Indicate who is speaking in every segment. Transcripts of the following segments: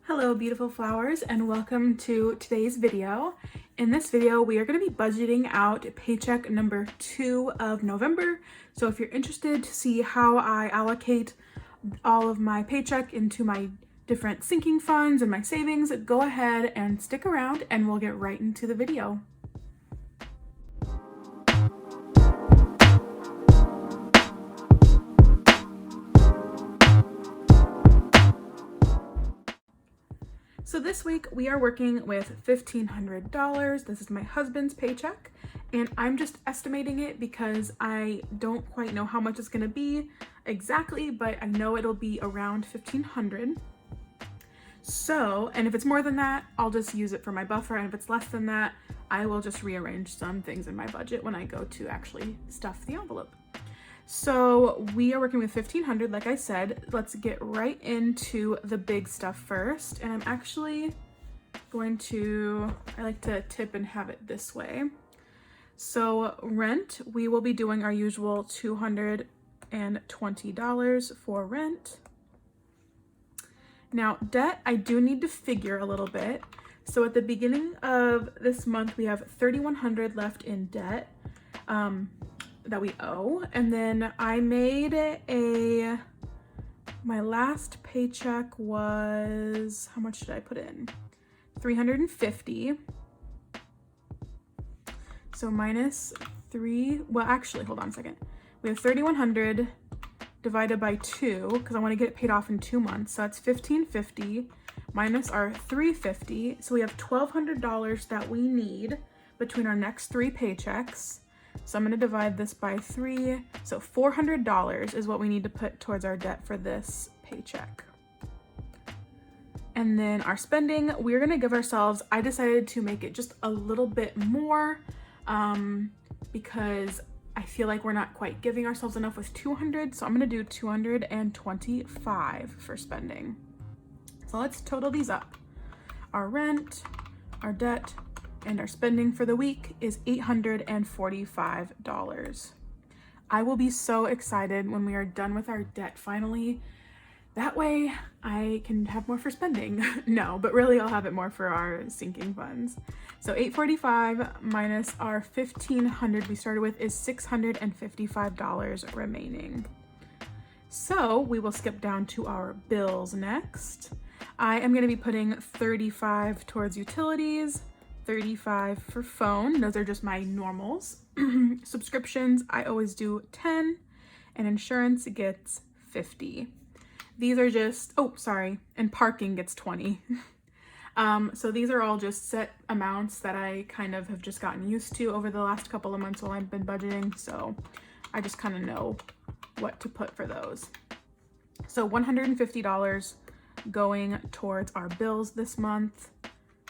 Speaker 1: Hello beautiful flowers, and welcome to today's video. In this video we are going to be budgeting out paycheck number 2 of November. So if you're interested to see how I allocate all of my paycheck into my different sinking funds and my savings, go ahead and stick around and we'll get right into the video. So this week we are working with $1,500. This is my husband's paycheck, and I'm just estimating it because I don't quite know how much it's going to be exactly, but I know it'll be around $1,500. So, and if it's more than that, I'll just use it for my buffer, and if it's less than that, I will just rearrange some things in my budget when I go to actually stuff the envelope. So we are working with $1,500, like I said. Let's get right into the big stuff first. And I'm actually going to, I like to tip and have it this way. So rent, we will be doing our usual $220 for rent. Now debt, I do need to figure a little bit. So at the beginning of this month, we have $3,100 left in debt. That we owe, and then I made my last paycheck was, how much did I put in? $350. So minus well actually hold on a second. We have $3,100 divided by 2 because I want to get it paid off in 2 months. So that's $1,550 minus our $350. So we have $1,200 that we need between our next 3 paychecks. So I'm going to divide this by 3. So $400 is what we need to put towards our debt for this paycheck. And then our spending, we're going to give ourselves, I decided to make it just a little bit more because I feel like we're not quite giving ourselves enough with 200. So I'm going to do 225 for spending. So let's total these up. Our rent, our debt, and our spending for the week is $845. I will be so excited when we are done with our debt finally. That way I can have more for spending. No, but really I'll have it more for our sinking funds. So $845 minus our $1,500 we started with is $655 remaining. So we will skip down to our bills next. I am going to be putting $35 towards utilities, $35 for phone. Those are just my normals. Subscriptions, I always do 10, and insurance gets 50. These are just, and parking gets 20. So these are all just set amounts that I kind of have just gotten used to over the last couple of months while I've been budgeting. So I just kind of know what to put for those. So $150 going towards our bills this month.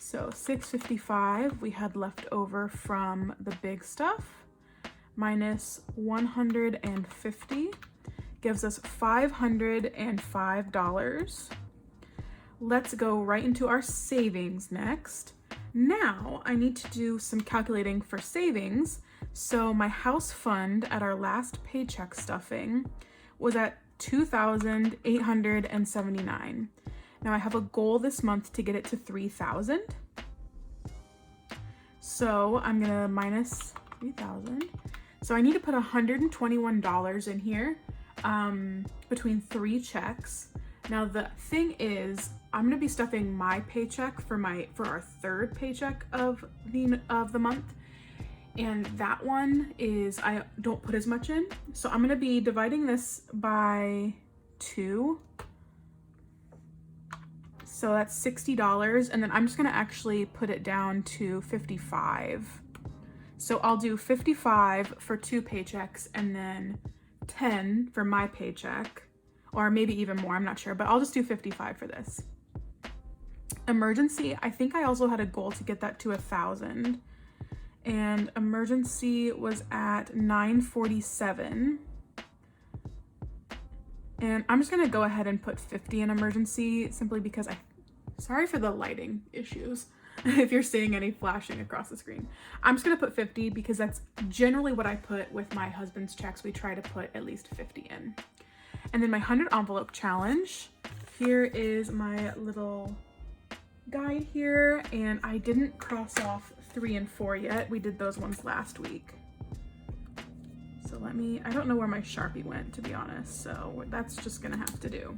Speaker 1: So $655 we had left over from the big stuff, minus $150 gives us $505. Let's go right into our savings next. Now I need to do some calculating for savings. So my house fund at our last paycheck stuffing was at $2,879. Now I have a goal this month to get it to $3,000. So I'm gonna minus 3,000. So I need to put $121 in here between 3 checks. Now the thing is, I'm gonna be stuffing my paycheck for our 3rd paycheck of the month. And that one is, I don't put as much in. So I'm gonna be dividing this by 2. So that's $60, and then I'm just gonna actually put it down to 55. So I'll do 55 for 2 paychecks and then 10 for my paycheck, or maybe even more, I'm not sure, but I'll just do 55 for this. Emergency, I think I also had a goal to get that to 1,000, and emergency was at 947. And I'm just gonna go ahead and put 50 in emergency simply because sorry for the lighting issues if you're seeing any flashing across the screen. I'm just gonna put 50 because that's generally what I put with my husband's checks. We try to put at least 50 in. And then my 100 envelope challenge. Here is my little guide here, and I didn't cross off 3 and 4 yet. We did those ones last week. So I don't know where my Sharpie went, to be honest, so that's just gonna have to do.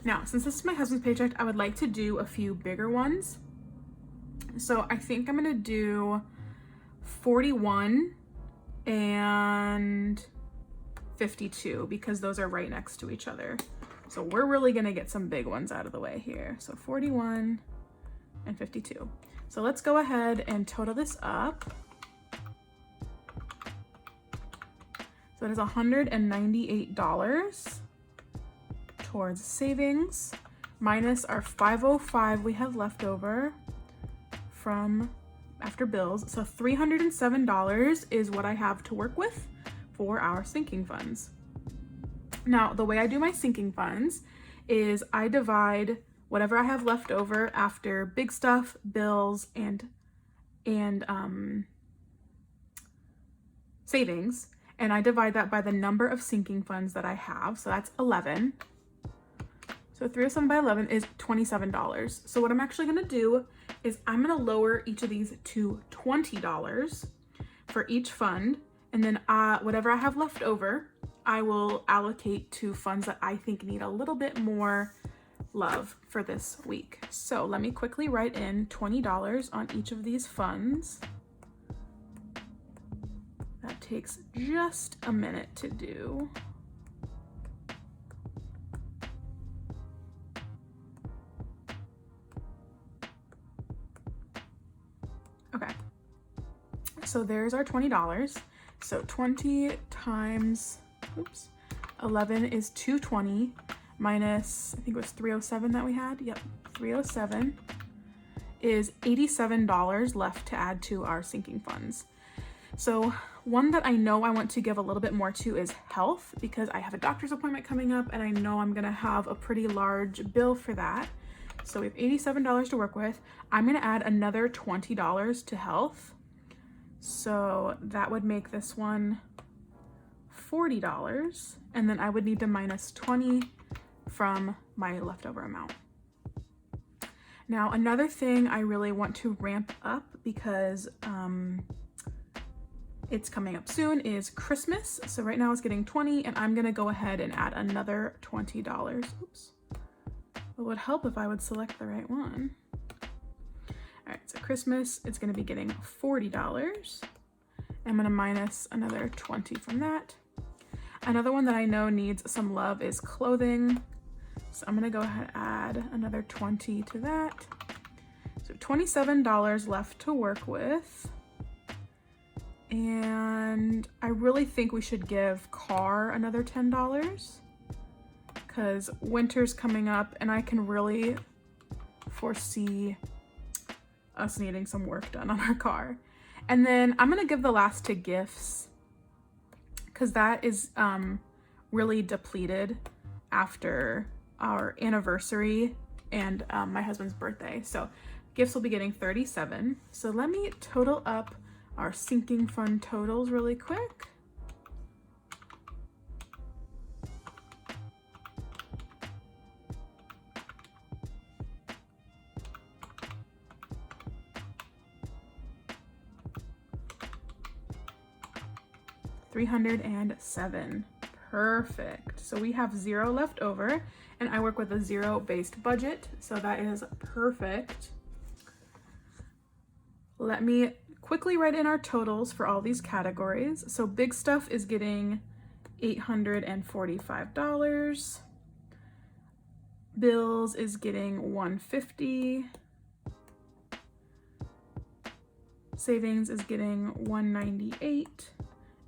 Speaker 1: Now, since this is my husband's paycheck, I would like to do a few bigger ones. So I think I'm gonna do 41 and 52 because those are right next to each other. So we're really gonna get some big ones out of the way here. So 41 and 52. So let's go ahead and total this up. So it is $198 towards savings minus our $505 we have left over from after bills. So $307 is what I have to work with for our sinking funds. Now, the way I do my sinking funds is I divide whatever I have left over after big stuff, bills, and savings, and I divide that by the number of sinking funds that I have. So that's 11. So 307 by 11 is $27. So what I'm actually gonna do is I'm gonna lower each of these to $20 for each fund. And then whatever I have left over, I will allocate to funds that I think need a little bit more love for this week. So let me quickly write in $20 on each of these funds. That takes just a minute to do. Okay, so there's our $20. So 20 times, 11 is 220 minus, I think it was 307 that we had. Yep, 307 is $87 left to add to our sinking funds. So one that I know I want to give a little bit more to is health, because I have a doctor's appointment coming up and I know I'm gonna have a pretty large bill for that. So we have $87 to work with. I'm gonna add another $20 to health. So that would make this one $40. And then I would need to minus 20 from my leftover amount. Now, another thing I really want to ramp up because it's coming up soon is Christmas. So right now it's getting 20 and I'm gonna go ahead and add another $20. Oops. It would help if I would select the right one. All right, so Christmas, it's gonna be getting $40. I'm gonna minus another 20 from that. Another one that I know needs some love is clothing. So I'm gonna go ahead and add another 20 to that. So $27 left to work with. And I really think we should give car another $10 because winter's coming up and I can really foresee us needing some work done on our car. And then I'm gonna give the last to gifts because that is really depleted after our anniversary and my husband's birthday. So gifts will be getting 37. So let me total up our sinking fund totals really quick. $307. Perfect. So we have 0 left over and I work with a 0-based budget. So that is perfect. Let me quickly write in our totals for all these categories. So big stuff is getting $845. Bills is getting $150. Savings is getting $198.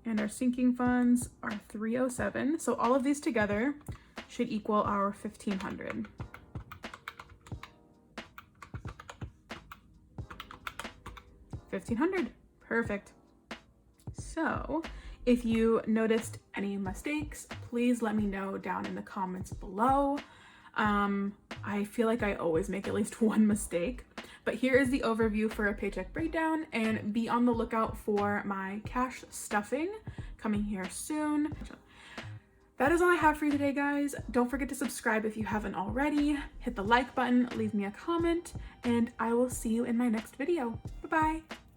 Speaker 1: And our sinking funds are $307. So all of these together should equal our $1,500. $1,500. Perfect. So if you noticed any mistakes, please let me know down in the comments below. I feel like I always make at least one mistake, but here is the overview for a paycheck breakdown, and be on the lookout for my cash stuffing coming here soon. That is all I have for you today, guys. Don't forget to subscribe if you haven't already. Hit the like button, leave me a comment, and I will see you in my next video. Bye-bye.